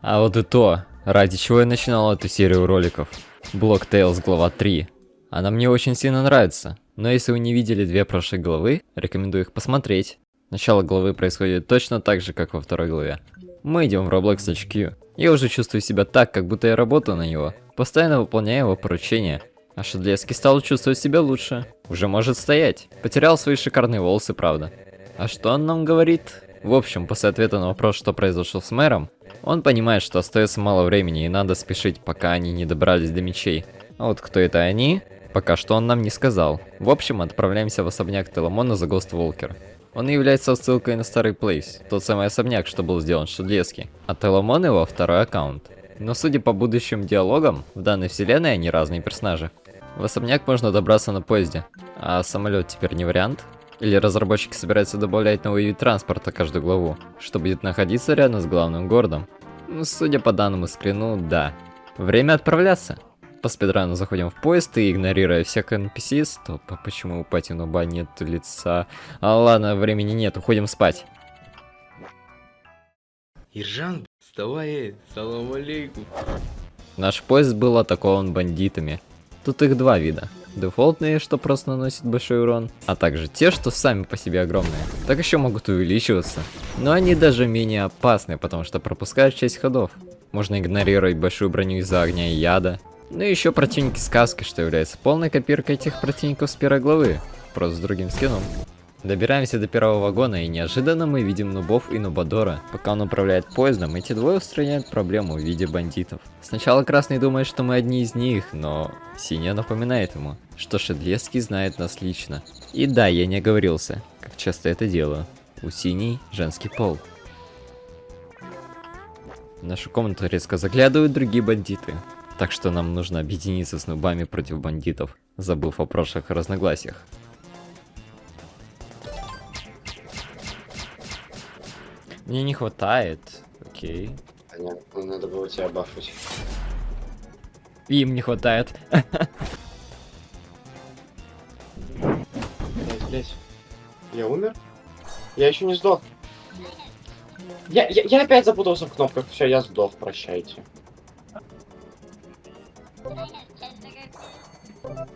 А вот и то, ради чего я начинал эту серию роликов. Block Tales глава 3. Она мне очень сильно нравится, но если вы не видели две прошлые главы, рекомендую их посмотреть. Начало главы происходит точно так же, как во второй главе. Мы идем в Roblox HQ. Я уже чувствую себя так, как будто я работаю на него, постоянно выполняя его поручения. А Шедлесский стал чувствовать себя лучше. Уже может стоять. Потерял свои шикарные волосы, правда. А что он нам говорит? В общем, после ответа на вопрос, что произошло с мэром, он понимает, что остается мало времени и надо спешить, пока они не добрались до мечей. А вот кто это они, пока что он нам не сказал. В общем, отправляемся в особняк Теламона за Ghost Walker. Он является ссылкой на старый Плейс, тот самый особняк, что был сделан Шедлески, а Теламон его второй аккаунт. Но судя по будущим диалогам, в данной вселенной они разные персонажи. В особняк можно добраться на поезде, а самолет теперь не вариант? Или разработчики собираются добавлять новый вид транспорта каждую главу, что будет находиться рядом с главным городом? Ну, судя по данному скрину, да. Время отправляться. По спидрану заходим в поезд и, игнорируя всех NPC, стоп, а почему у Пати Нуба нет лица? А ладно, времени нет, уходим спать. Иржан, вставай, салам алейкум. Наш поезд был атакован бандитами. Тут их два вида. Дефолтные, что просто наносят большой урон, а также те, что сами по себе огромные. Так еще могут увеличиваться. Но они даже менее опасны, потому что пропускают часть ходов. Можно игнорировать большую броню из-за огня и яда. Ну и еще противники сказки, что является полной копиркой этих противников с первой главы, просто с другим скином. Добираемся до первого вагона и неожиданно мы видим нубов и нубадора. Пока он управляет поездом, эти двое устраняют проблему в виде бандитов. Сначала Красный думает, что мы одни из них, но Синяя напоминает ему, что Шедлеский знает нас лично. И да, я не оговорился, как часто это делаю. У Синей женский пол. В нашу комнату резко заглядывают другие бандиты. Так что нам нужно объединиться с нубами против бандитов, забыв о прошлых разногласиях. Мне не хватает. Окей. Понятно, надо было тебя бафать. Им не хватает. Блять. Я умер? Я еще не сдох. Я опять запутался в кнопках. Все, я сдох, прощайте.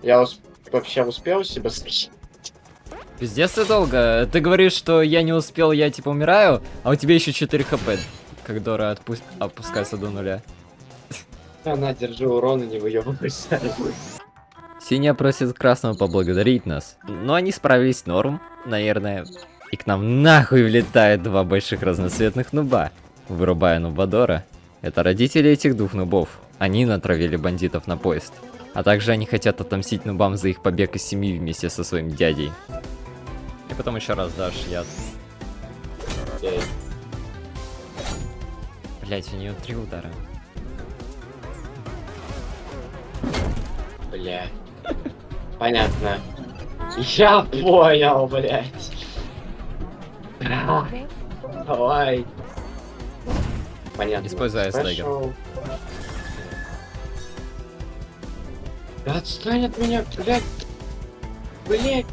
Я вообще успел себя скачать? Пиздец ты долго. Ты говоришь, что я не успел, я типа умираю, а у тебя еще 4 хп. Как Дора опускается до нуля. На, держи урон и не выебывайся. Синяя просит Красного поблагодарить нас. Но они справились норм, наверное. И к нам нахуй влетают два больших разноцветных нуба. Вырубая нубадора. Это родители этих двух нубов. Они натравили бандитов на поезд. А также они хотят отомстить нубам за их побег из семьи вместе со своим дядей. И потом еще раз дашь яд. Блять, у нее 3 удара. Бля. Понятно. Я понял, блять. Давай. Понятно. Используй айслегер. Да отстань от меня, блять. Блять.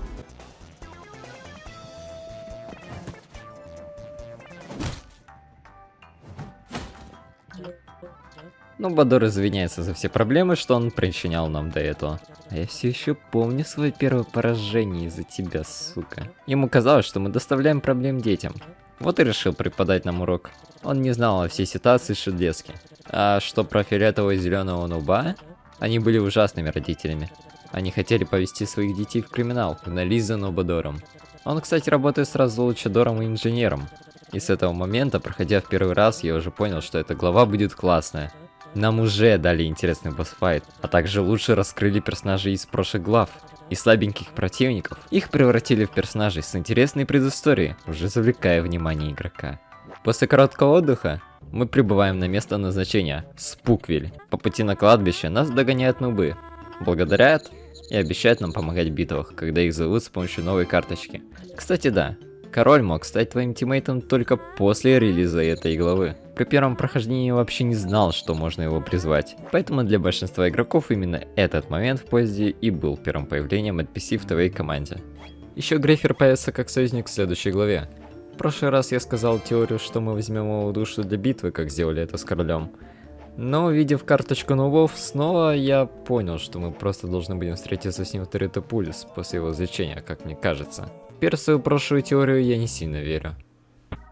Ну, Бадор извиняется за все проблемы, что он причинял нам до этого. А я все еще помню свое первое поражение из-за тебя, сука. Ему казалось, что мы доставляем проблем детям. Вот и решил преподать нам урок. Он не знал о всей ситуации Шедлески. А что про фиолетового и зеленого нуба? Они были ужасными родителями. Они хотели повести своих детей в криминал, гнались за Нубадором. Он, кстати, работает сразу за Лучадором и инженером. И с этого момента, проходя в первый раз, я уже понял, что эта глава будет классная. Нам уже дали интересный босс-файт, а также лучше раскрыли персонажей из прошлых глав. И слабеньких противников их превратили в персонажей с интересной предысторией, уже завлекая внимание игрока. После короткого отдыха мы прибываем на место назначения – Спуквиль. По пути на кладбище нас догоняют нубы, благодарят и обещают нам помогать в битвах, когда их зовут с помощью новой карточки. Кстати, да. Король мог стать твоим тиммейтом только после релиза этой главы. При первом прохождении я вообще не знал, что можно его призвать. Поэтому для большинства игроков именно этот момент в поезде и был первым появлением NPC в твоей команде. Еще Грейфер появится как союзник в следующей главе. прошлый раз я сказал теорию, что мы возьмем его душу для битвы, как сделали это с королем. Но увидев карточку нубов, снова я понял, что мы просто должны будем встретиться с ним в Территопулис после его излечения, как мне кажется. Теперь в свою прошлую теорию я не сильно верю.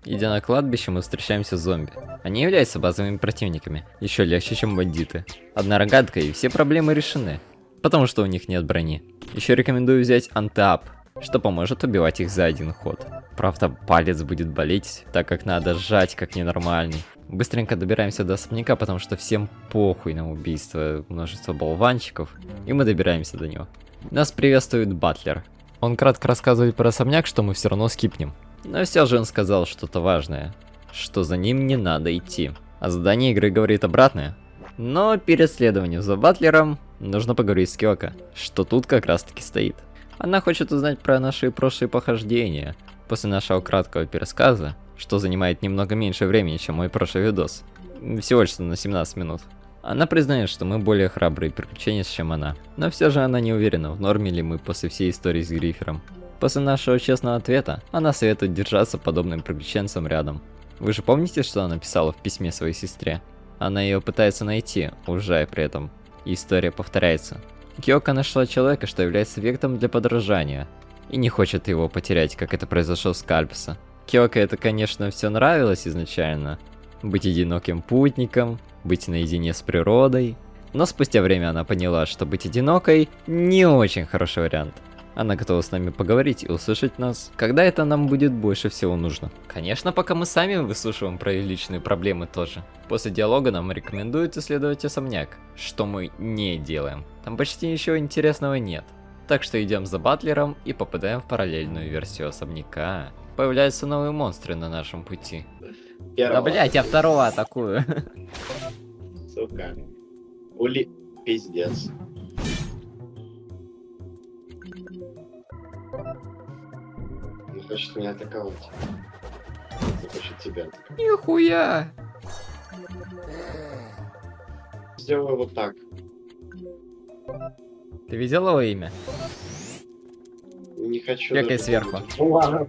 Идя на кладбище, мы встречаемся с зомби. Они являются базовыми противниками, еще легче, чем бандиты. Одна рогатка и все проблемы решены, потому что у них нет брони. Еще рекомендую взять антиап, что поможет убивать их за один ход. Правда, палец будет болеть, так как надо сжать как ненормальный. Быстренько добираемся до особняка, потому что всем похуй на убийство множества болванчиков, и мы добираемся до него. Нас приветствует Батлер. Он кратко рассказывает про особняк, что мы все равно скипнем. Но все же он сказал что-то важное, что за ним не надо идти. А задание игры говорит обратное. Но перед следованием за Батлером нужно поговорить с Кёко, что тут как раз таки стоит. Она хочет узнать про наши прошлые похождения. После нашего краткого пересказа, что занимает немного меньше времени, чем мой прошлый видос, всего лишь на 17 минут. Она признает, что мы более храбрые приключенец, чем она. Но все же она не уверена, в норме ли мы после всей истории с Грифером. После нашего честного ответа, она советует держаться подобным приключенцам рядом. Вы же помните, что она написала в письме своей сестре? Она ее пытается найти, уезжая при этом. И история повторяется. Кёко нашла человека, что является объектом для подражания. И не хочет его потерять, как это произошло с Кальпса. Кёко это, конечно, все нравилось изначально. Быть одиноким путником, быть наедине с природой. Но спустя время она поняла, что быть одинокой не очень хороший вариант. Она готова с нами поговорить и услышать нас, когда это нам будет больше всего нужно. Конечно, пока мы сами выслушиваем про личные проблемы тоже. После диалога нам рекомендуют исследовать особняк, что мы не делаем. Там почти ничего интересного нет. Так что идем за Батлером и попадаем в параллельную версию особняка. Появляются новые монстры на нашем пути. Да блять, я второго атакую. Сука. Ули... Пиздец. Он хочет меня атаковать. Он хочет тебя атаковать. Нихуя! Сделаю вот так. Ты видел его имя? Не хочу. Бегай даже сверху. думать. Ну ладно.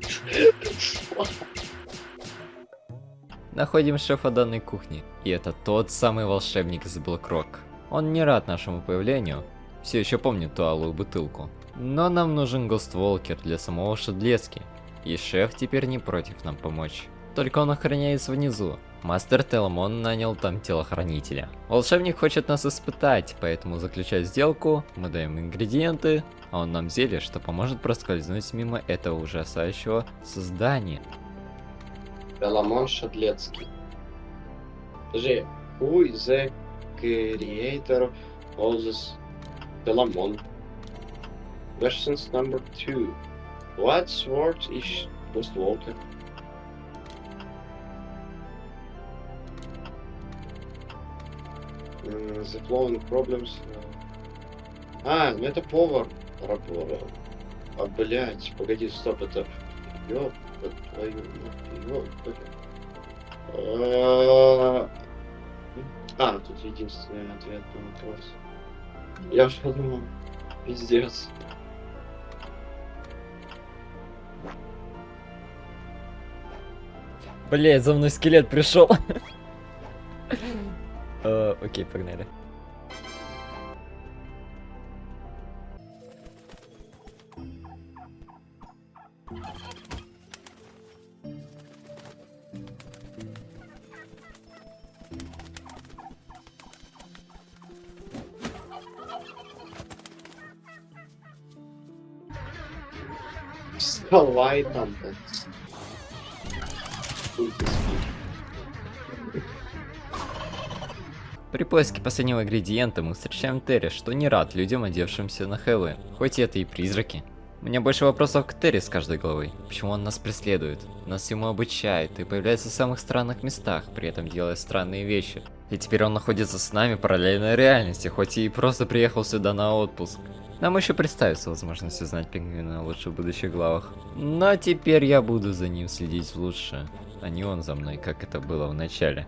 Находим шефа данной кухни, и это тот самый волшебник из Блэкрок. Он не рад нашему появлению, все еще помнит ту алую бутылку. Но нам нужен Гостволкер для самого Шедлески, и шеф теперь не против нам помочь. Только он охраняется внизу. Мастер Теламон нанял там телохранителя. Волшебник хочет нас испытать, поэтому заключая сделку, мы даем ингредиенты, а он нам зелье, что поможет проскользнуть мимо этого ужасающего создания. Теламон Шадлецкий. Подожди, who is the creator of this Telamon? Questions number 2. What sword is Ghostwalker? The flowing problems. А, ну это повар работал. А, блять, погоди, стоп, это... Ёб твою мать, ёб твою. А, тут единственный ответ на вопрос. Я уж подумал, пиздец. Блять, за мной скелет пришел. Окей, погнали. Вставай там, блядь. Хуй ты спи. При поиске последнего ингредиента мы встречаем Терри, что не рад людям, одевшимся на Хэллоуин, хоть это и призраки. У меня больше вопросов к Терри с каждой головой. Почему он нас преследует, нас ему обучает и появляется в самых странных местах, при этом делая странные вещи. И теперь он находится с нами в параллельной реальности, хоть и просто приехал сюда на отпуск. Нам еще представится возможность узнать пингвина лучше в будущих главах. Но теперь я буду за ним следить лучше, а не он за мной, как это было в начале.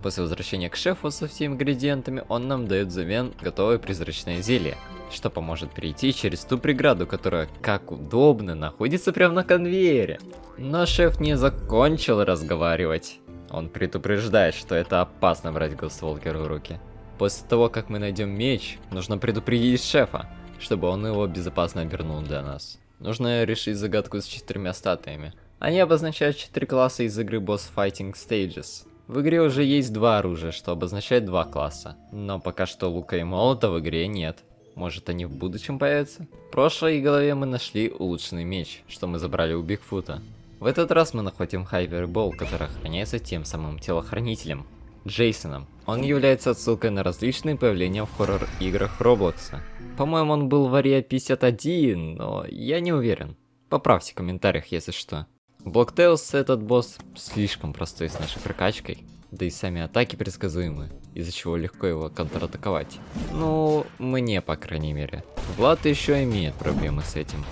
После возвращения к шефу со всеми ингредиентами, он нам дает взамен готовое призрачное зелье. что поможет перейти через ту преграду, которая, как удобно, находится прямо на конвейере. Но шеф не закончил разговаривать. Он предупреждает, что это опасно брать Гостволкер в руки. После того, как мы найдем меч, нужно предупредить шефа, чтобы он его безопасно обернул для нас. Нужно решить загадку с 4 статуями. Они обозначают 4 класса из игры Boss Fighting Stages. В игре уже есть 2 оружия, что обозначает 2 класса. Но пока что лука и молота в игре нет. Может, они в будущем появятся? В прошлой главе мы нашли улучшенный меч, что мы забрали у Бигфута. В этот раз мы находим Хайпербол, который охраняется тем самым телохранителем, Джейсоном. Он является отсылкой на различные появления в хоррор-играх Роблокса. По-моему, он был в Ария 51, но я не уверен. Поправьте в комментариях, если что. В Block Tales этот босс слишком простой с нашей прокачкой, да и сами атаки предсказуемы, из-за чего легко его контратаковать. Ну, мне по крайней мере. Влад еще имеет проблемы с этим.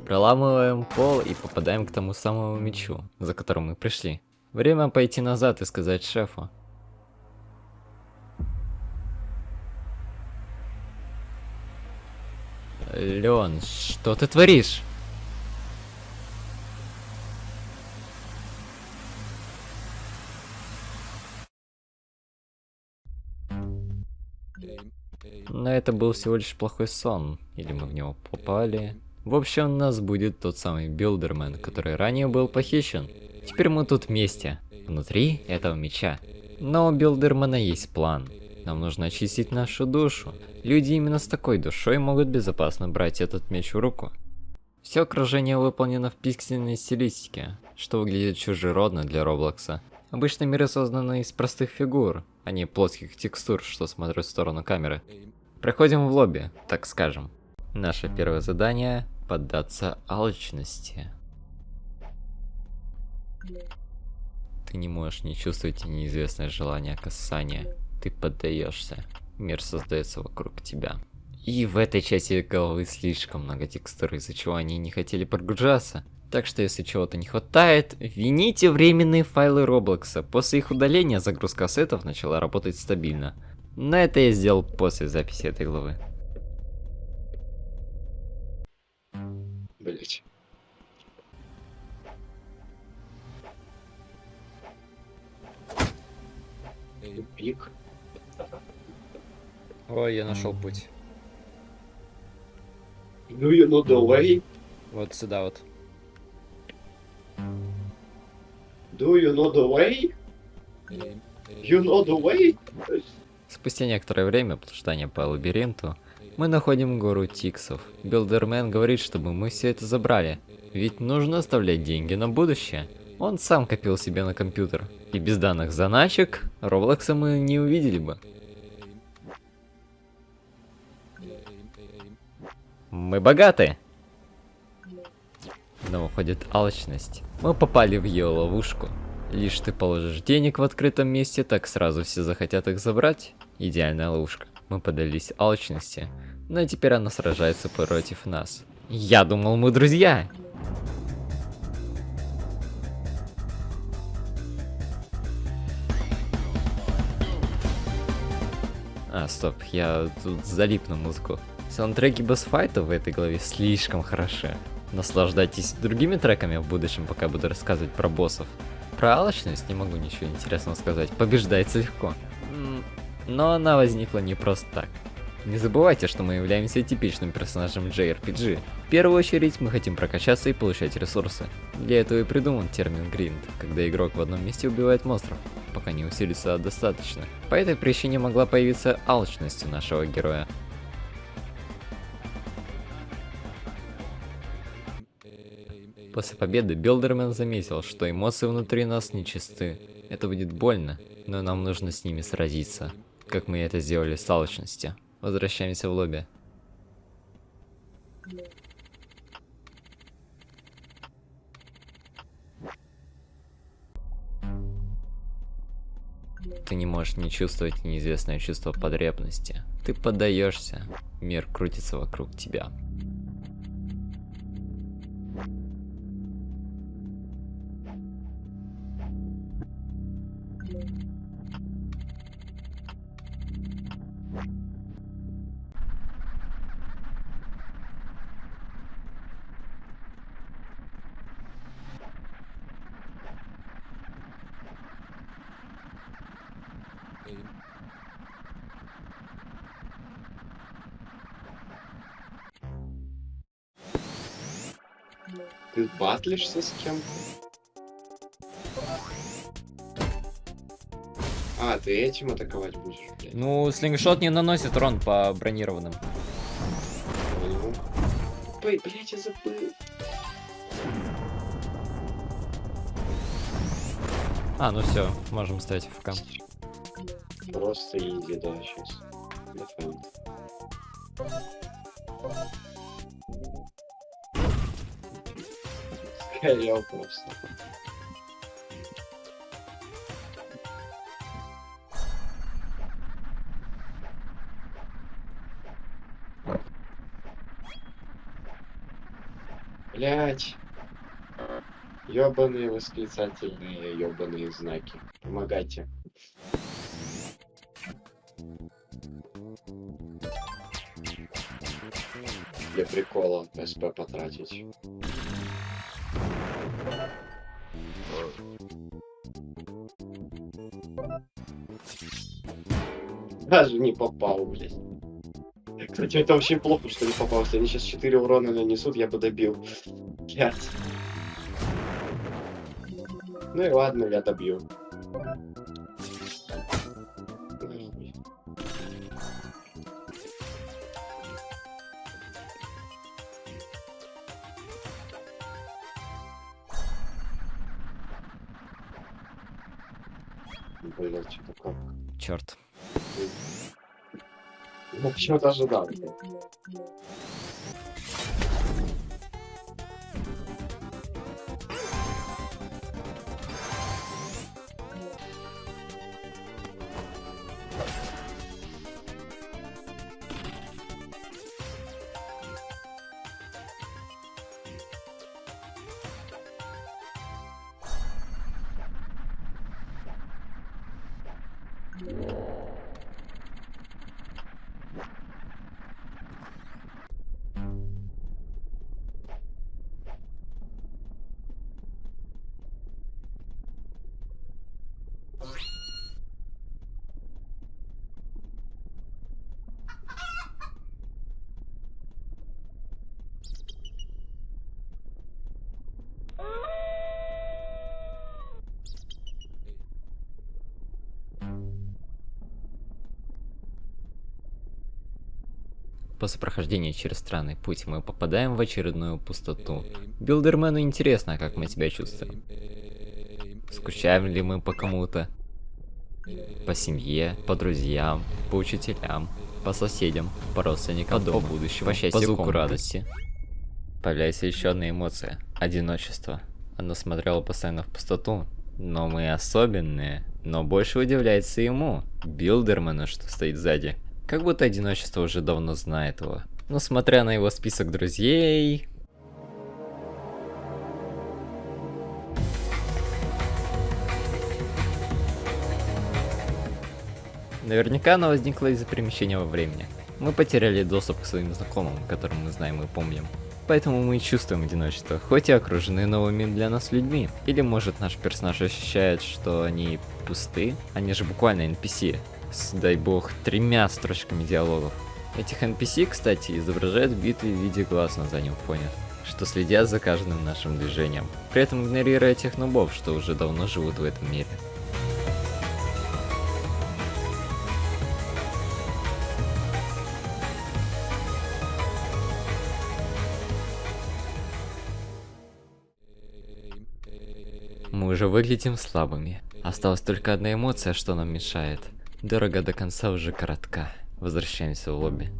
Проламываем пол и попадаем к тому самому мечу, за которым мы пришли. Время пойти назад и сказать шефу. Леон, что ты творишь? Но это был всего лишь плохой сон, или мы в него попали. В общем, у нас будет тот самый Билдермен, который ранее был похищен. Теперь мы тут вместе, внутри этого меча. Но у Билдермена есть план. Нам нужно очистить нашу душу. Люди именно с такой душой могут безопасно брать этот меч в руку. Все окружение выполнено в пиксельной стилистике, что выглядит чужеродно для Роблокса. Обычно миры созданы из простых фигур, а не плоских текстур, что смотрят в сторону камеры. Проходим в лобби, так скажем. Наше первое задание — поддаться алчности. Ты не можешь не чувствовать неизвестное желание касания. Ты поддаешься. Мир создается вокруг тебя. И в этой части головы слишком много текстур, из-за чего они не хотели прогружаться. Так что если чего-то не хватает, вините временные файлы Роблокса. После их удаления загрузка ассетов начала работать стабильно. Но это я сделал после записи этой главы. Блять. Тупик. Ой, я нашел путь. Do you know the way? Вот сюда вот. Do you know the way? You know the way? Спустя некоторое время блуждания по лабиринту, мы находим гору Тиксов. Билдермен говорит, чтобы мы все это забрали, ведь нужно оставлять деньги на будущее. Он сам копил себе на компьютер, и без данных заначек Роблокса мы не увидели бы. Мы богаты! Но уходит алчность. Мы попали в ее ловушку. Лишь ты положишь денег в открытом месте, так сразу все захотят их забрать. Идеальная ловушка. Мы поддались алчности, но теперь она сражается против нас. Я думал, мы друзья! А, стоп, я тут залип на музыку. Саундтреки босс-файтов в этой главе слишком хороши. Наслаждайтесь другими треками в будущем, пока буду рассказывать про боссов. Про алчность не могу ничего интересного сказать, побеждается легко. Но она возникла не просто так. Не забывайте, что мы являемся типичным персонажем JRPG. В первую очередь мы хотим прокачаться и получать ресурсы. Для этого и придуман термин гринд, когда игрок в одном месте убивает монстров, пока не усилится достаточно. По этой причине могла появиться алчность у нашего героя. После победы Билдермен заметил, что эмоции внутри нас нечисты. Это будет больно, но нам нужно с ними сразиться, как мы это сделали с алчностью. Возвращаемся в лобби. Ты не можешь не чувствовать неизвестное чувство потребности. Ты поддаешься, мир крутится вокруг тебя. Ты батлишься с кем-то? А, ты этим атаковать будешь, блядь. Ну, слингшот не наносит урон по бронированным. Понял. Ой, блядь, я забыл. А, ну все, можем ставить ФК. Просто иди, да, сейчас. Defend. Скорел просто. Блять. Ёбаные восклицательные ёбаные знаки. Помогайте. Для прикола СП потратить. Даже не попал, блядь. Кстати, это вообще плохо, что не попал. Если они сейчас 4 урона нанесут, я бы добил. Блядь. Ну и ладно, я добью. Блять, что-то как. Черт. Ну, почему-то ожидал. После прохождения через странный путь мы попадаем в очередную пустоту. Билдермену интересно, как мы себя чувствуем. Скучаем ли мы по кому-то? По семье, по друзьям, по учителям, по соседям, по родственникам, по будущему, по счастью, по звуку радости. Появляется еще одна эмоция – одиночество. Она смотрела постоянно в пустоту, но мы особенные. Но больше удивляется ему, Билдермену, что стоит сзади. Как будто одиночество уже давно знает его. Но смотря на его список друзей... Наверняка она возникла из-за перемещения во времени. Мы потеряли доступ к своим знакомым, которым мы знаем и помним. Поэтому мы и чувствуем одиночество, хоть и окружены новыми для нас людьми. Или может наш персонаж ощущает, что они пусты? Они же буквально NPC. С, дай бог, 3 строчками диалогов. Этих NPC, кстати, изображают биты в виде глаз на заднем фоне, что следят за каждым нашим движением, при этом игнорируя тех нубов, что уже давно живут в этом мире. Мы уже выглядим слабыми. Осталась только одна эмоция, что нам мешает. Дорога до конца уже коротка. Возвращаемся в лобби.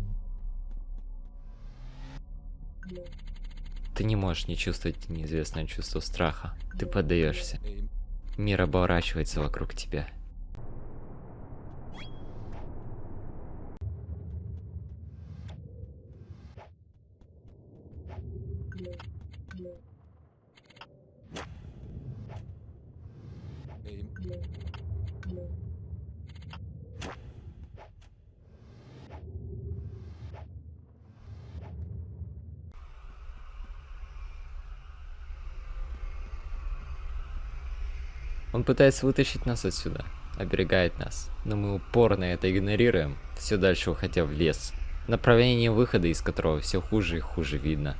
Ты не можешь не чувствовать неизвестное чувство страха. Ты поддаешься. Мир оборачивается вокруг тебя. Он пытается вытащить нас отсюда, оберегает нас, но мы упорно это игнорируем, все дальше уходя в лес, направление выхода из которого все хуже и хуже видно.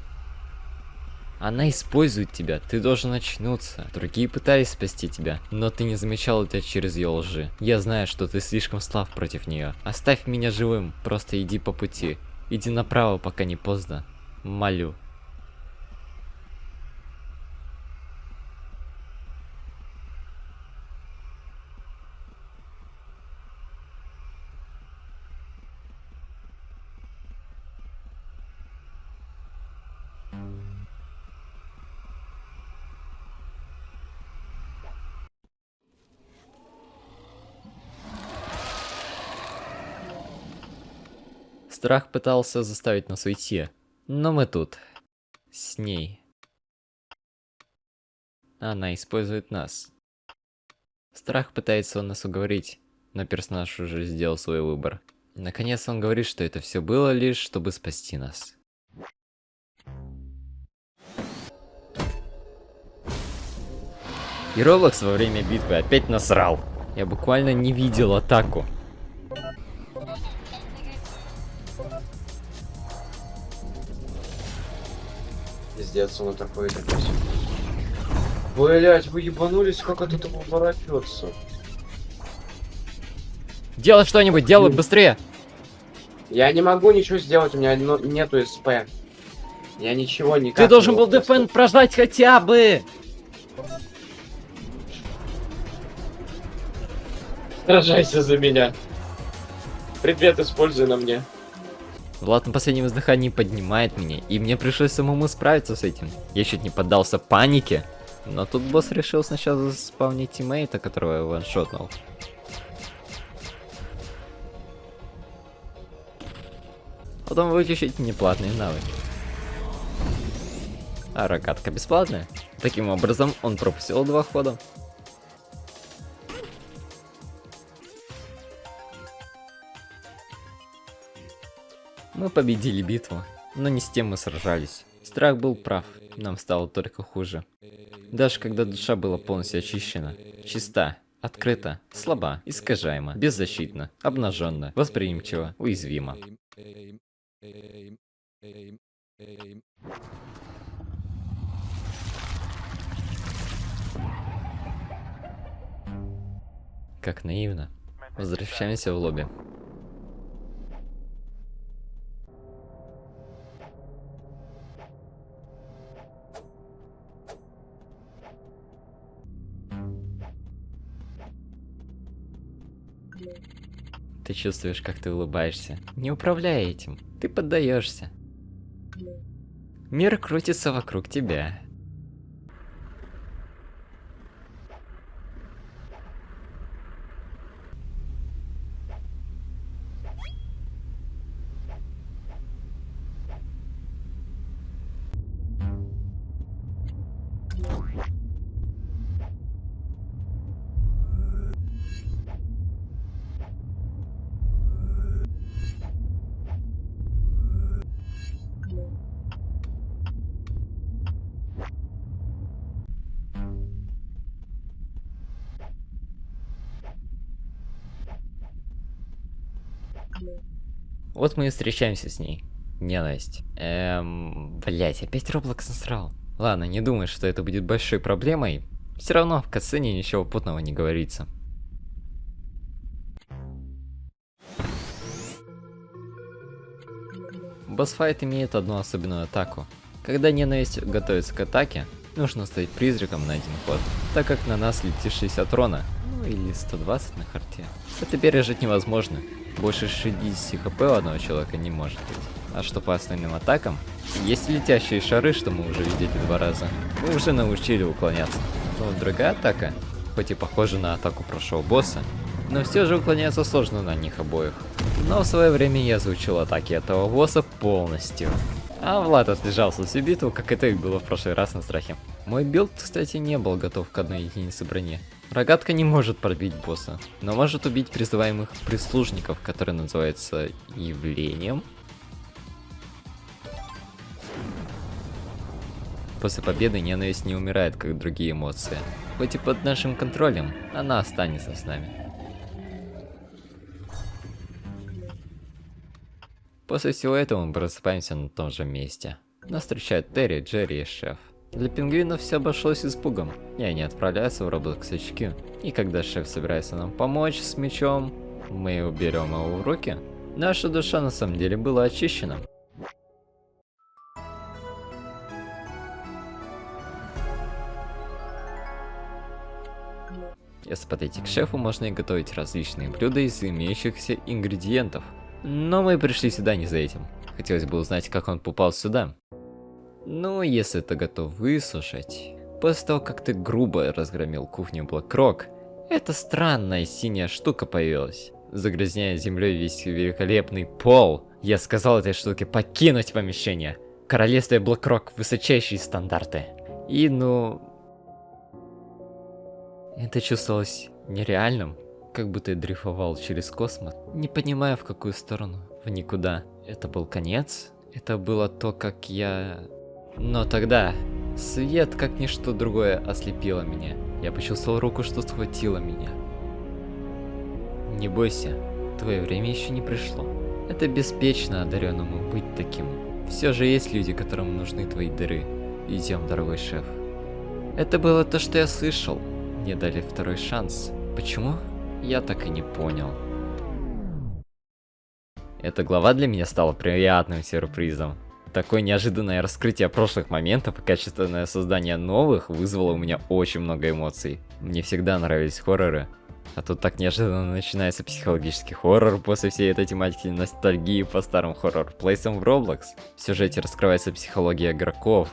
Она использует тебя, ты должен очнуться. Другие пытались спасти тебя, но ты не замечал это через ее лжи. Я знаю, что ты слишком слаб против нее. Оставь меня живым, просто иди по пути. Иди направо, пока не поздно. Молю. Страх пытался заставить нас уйти, но мы тут. С ней. Она использует нас. Страх пытается нас уговорить, но персонаж уже сделал свой выбор. Наконец он говорит, что это все было лишь, чтобы спасти нас. И Роблокс во время битвы опять насрал. Я буквально не видел атаку. Пиздец, он такой такой. Блять, вы ебанулись, как от этого воротется? Делай что-нибудь, делай быстрее! Я не могу ничего сделать, у меня нету СП. Я ничего никак. Ты должен не был могу дефенд прожать хотя бы! Сражайся за меня. Предмет используй на мне. Влад на последнем издыхании поднимает меня, и мне пришлось самому справиться с этим. Я чуть не поддался панике, но тут босс решил сначала заспавнить тиммейта, которого я ваншотнул. Потом вытащить неплатные навыки. А рогатка бесплатная. Таким образом, он пропустил 2 хода. Мы победили битву, но не с тем мы сражались. Страх был прав, нам стало только хуже. Даже когда душа была полностью очищена, чиста, открыта, слаба, искажаема, беззащитна, обнаженна, восприимчива, уязвима. Как наивно. Возвращаемся в лобби. Ты чувствуешь, как ты улыбаешься. Не управляй этим. Ты поддаешься. Мир крутится вокруг тебя. Вот мы и встречаемся с ней. Ненависть. Блять, опять Роблокс насрал. Ладно, не думай, что это будет большой проблемой. Все равно в катсцене ничего путного не говорится. Босс-файт имеет одну особенную атаку. Когда ненависть готовится к атаке, нужно стоять призраком на 1 ход, так как на нас летит 60 урона, ну или 120 на харте. Это пережить невозможно. Больше 60 хп у одного человека не может быть. А что по основным атакам? Есть летящие шары, что мы уже видели 2 раза. Мы уже научили уклоняться. Но вот другая атака, хоть и похожа на атаку прошлого босса, но все же уклоняться сложно на них обоих. Но в свое время я изучил атаки этого босса полностью. А Влад отлежался всю битву, как это и было в прошлый раз на страхе. Мой билд, кстати, не был готов к одной единице брони. Рогатка не может пробить босса, но может убить призываемых прислужников, которые называются явлением. После победы ненависть не умирает, как другие эмоции. Хоть и под нашим контролем, она останется с нами. После всего этого мы просыпаемся на том же месте. Нас встречают Терри, Джерри и шеф. Для пингвинов все обошлось испугом, и они отправляются в Roblox HQ. И когда шеф собирается нам помочь с мечом, мы берем его в руки. Наша душа на самом деле была очищена. Если подойти к шефу, можно и готовить различные блюда из имеющихся ингредиентов. Но мы пришли сюда не за этим. Хотелось бы узнать, как он попал сюда. Ну, если ты готов выслушать. После того, как ты грубо разгромил кухню Блэкрок, эта странная синяя штука появилась, загрязняя землей весь великолепный пол. Я сказал этой штуке покинуть помещение. В королевстве Блэкрок высочайшие стандарты. И ну... Это чувствовалось нереальным, как будто я дрейфовал через космос, не понимая в какую сторону, в никуда. Это был конец? Это было то, как я... Но тогда свет, как ничто другое, ослепило меня. Я почувствовал руку, что схватила меня. Не бойся, твое время еще не пришло. Это беспечно одаренному быть таким. Все же есть люди, которым нужны твои дыры. Идем, дорогой шеф. Это было то, что я слышал. Мне дали второй шанс. Почему? Я так и не понял. Эта глава для меня стала приятным сюрпризом. Такое неожиданное раскрытие прошлых моментов и качественное создание новых вызвало у меня очень много эмоций. Мне всегда нравились хорроры. А тут так неожиданно начинается психологический хоррор после всей этой тематики ностальгии по старым хоррор-плейсам в Roblox. В сюжете раскрывается психология игроков.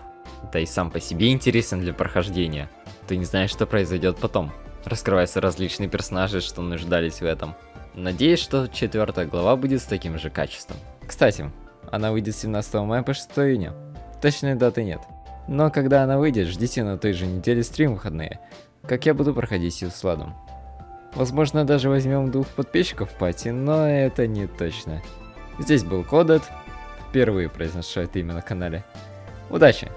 Да и сам по себе интересен для прохождения. Ты не знаешь, что произойдет потом. Раскрываются различные персонажи, что нуждались в этом. Надеюсь, что 4 глава будет с таким же качеством. Кстати, она выйдет 17 мая по 6 июня. Точной даты нет. Но когда она выйдет, ждите на той же неделе стрим выходные, как я буду проходить ее с Владом. Возможно, даже возьмем 2 подписчиков в пати, но это не точно. Здесь был Кодет, впервые произношу это имя на канале. Удачи!